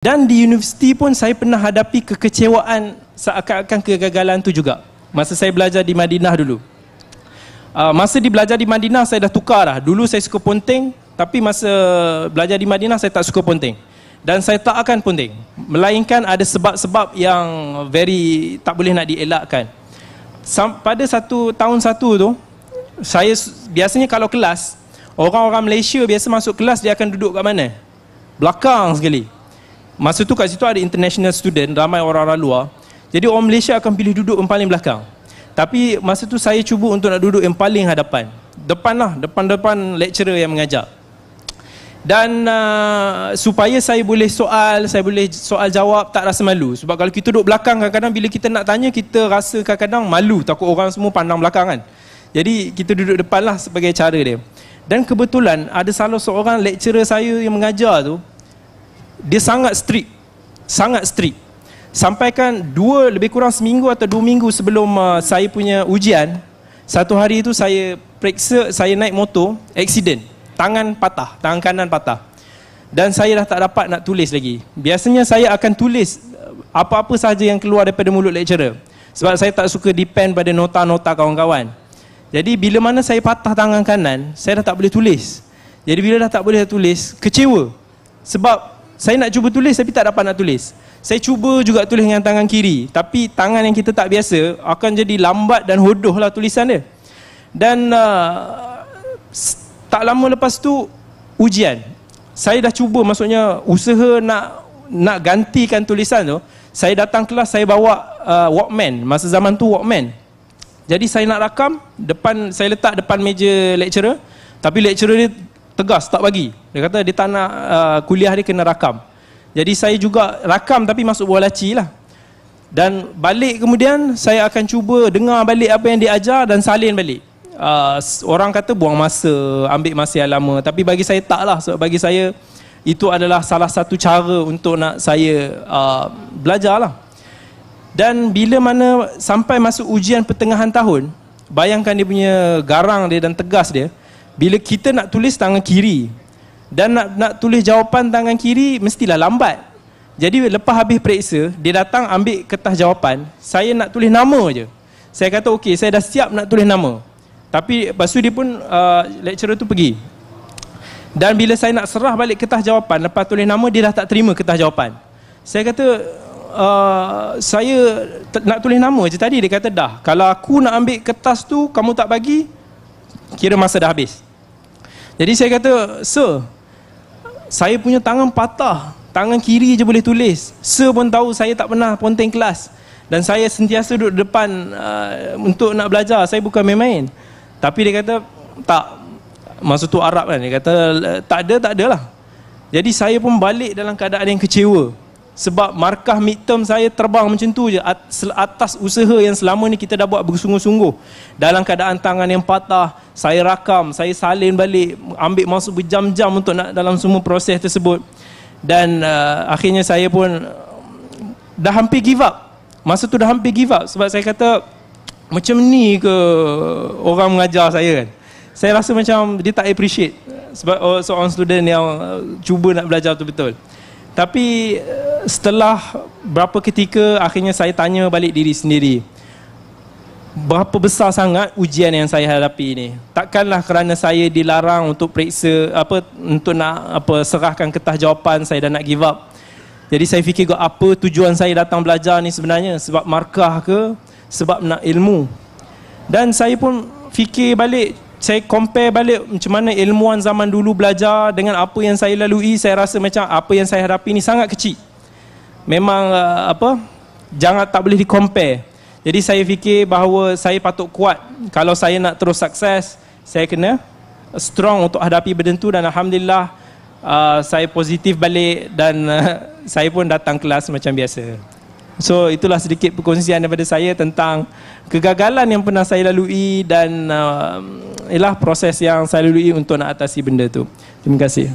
Dan di universiti pun saya pernah hadapi kekecewaan seakan-akan kegagalan tu juga. Masa saya belajar di Madinah dulu. Masa belajar di Madinah saya dah tukar dah. Dulu saya suka ponteng, tapi masa belajar di Madinah saya tak suka ponteng. Dan saya tak akan ponteng. Melainkan ada sebab-sebab yang very tak boleh nak dielakkan. Pada tahun satu tu, saya biasanya kalau kelas, orang-orang Malaysia biasa masuk kelas dia akan duduk kat mana? Belakang sekali. Masa tu kat situ ada international student, ramai orang-orang luar. Jadi orang Malaysia akan pilih duduk yang paling belakang. Tapi masa tu saya cuba untuk nak duduk yang paling hadapan. Depan lecturer yang mengajar. Dan supaya saya boleh soal jawab tak rasa malu. Sebab kalau kita duduk belakang kadang-kadang bila kita nak tanya, kita rasa kadang-kadang malu, takut orang semua pandang belakang kan. Jadi kita duduk depan lah sebagai cara dia. Dan kebetulan ada salah seorang lecturer saya yang mengajar tu, dia sangat strict. Sampaikan lebih kurang seminggu atau 2 minggu sebelum saya punya ujian, satu hari itu saya periksa, saya naik motor, accident, tangan kanan patah. Dan saya dah tak dapat nak tulis lagi. Biasanya saya akan tulis apa-apa sahaja yang keluar daripada mulut lecturer, sebab saya tak suka depend pada nota-nota kawan-kawan. Jadi bila mana saya patah tangan kanan, saya dah tak boleh tulis. Jadi bila dah tak boleh tulis, kecewa. Sebab saya nak cuba tulis tapi tak dapat nak tulis. Saya cuba juga tulis dengan tangan kiri, tapi tangan yang kita tak biasa akan jadi lambat dan hodoh lah tulisan dia. Dan tak lama lepas tu ujian. Saya dah cuba, maksudnya usaha nak gantikan tulisan tu. Saya datang kelas, saya bawa Walkman. Masa zaman tu Walkman. Jadi saya nak rakam, saya letak depan meja lecturer, tapi lecturer dia tegas, tak bagi. Dia kata dia tak nak kuliah dia kena rakam. Jadi saya juga rakam tapi masuk bawah laci lah. Dan balik kemudian saya akan cuba dengar balik apa yang dia ajar dan salin balik. Orang kata buang masa, ambil masa yang lama, tapi bagi saya tak lah. Sebab bagi saya itu adalah salah satu cara untuk nak saya belajar lah. Dan bila mana sampai masuk ujian pertengahan tahun, bayangkan dia punya garang dia dan tegas dia. Bila kita nak tulis tangan kiri dan nak tulis jawapan tangan kiri, mestilah lambat. Jadi lepas habis periksa, dia datang ambil kertas jawapan, saya nak tulis nama je. Saya kata okey, saya dah siap nak tulis nama. Tapi lepas tu dia pun lecturer tu pergi. Dan bila saya nak serah balik kertas jawapan, lepas tulis nama, dia dah tak terima kertas jawapan. Saya kata saya nak tulis nama je tadi. Dia kata dah, kalau aku nak ambil kertas tu kamu tak bagi, kira masa dah habis. Jadi saya kata, sir, saya punya tangan patah, tangan kiri je boleh tulis. Sir pun tahu saya tak pernah ponteng kelas. Dan saya sentiasa duduk depan untuk nak belajar, saya bukan main-main. Tapi dia kata, tak. Masa tu Arab kan, dia kata, tak ada lah. Jadi saya pun balik dalam keadaan yang kecewa. Sebab markah midterm saya terbang macam tu je, atas usaha yang selama ni kita dah buat bersungguh-sungguh. Dalam keadaan tangan yang patah, saya rakam, saya salin balik, ambil masa berjam-jam untuk nak dalam semua proses tersebut. Dan akhirnya saya pun dah hampir give up. Masa tu dah hampir give up, sebab saya kata, macam ni ke orang mengajar saya kan. Saya rasa macam dia tak appreciate sebab seorang student yang cuba nak belajar tu betul. Tapi setelah berapa ketika, akhirnya saya tanya balik diri sendiri, berapa besar sangat ujian yang saya hadapi ini. Takkanlah kerana saya dilarang untuk periksa untuk nak serahkan kertas jawapan, saya dah nak give up. Jadi saya fikir apa tujuan saya datang belajar ni sebenarnya? Sebab markah ke? Sebab nak ilmu? Dan saya pun fikir balik, saya compare balik macam mana ilmuwan zaman dulu belajar dengan apa yang saya lalui. Saya rasa macam apa yang saya hadapi ni sangat kecil. Memang tak boleh di-compare. Jadi saya fikir bahawa saya patut kuat. Kalau saya nak terus sukses, saya kena strong untuk hadapi benda tu. Dan Alhamdulillah saya positif balik dan saya pun datang kelas macam biasa. So itulah sedikit perkongsian daripada saya tentang kegagalan yang pernah saya lalui dan ialah proses yang saya lalui untuk nak atasi benda tu. Terima kasih.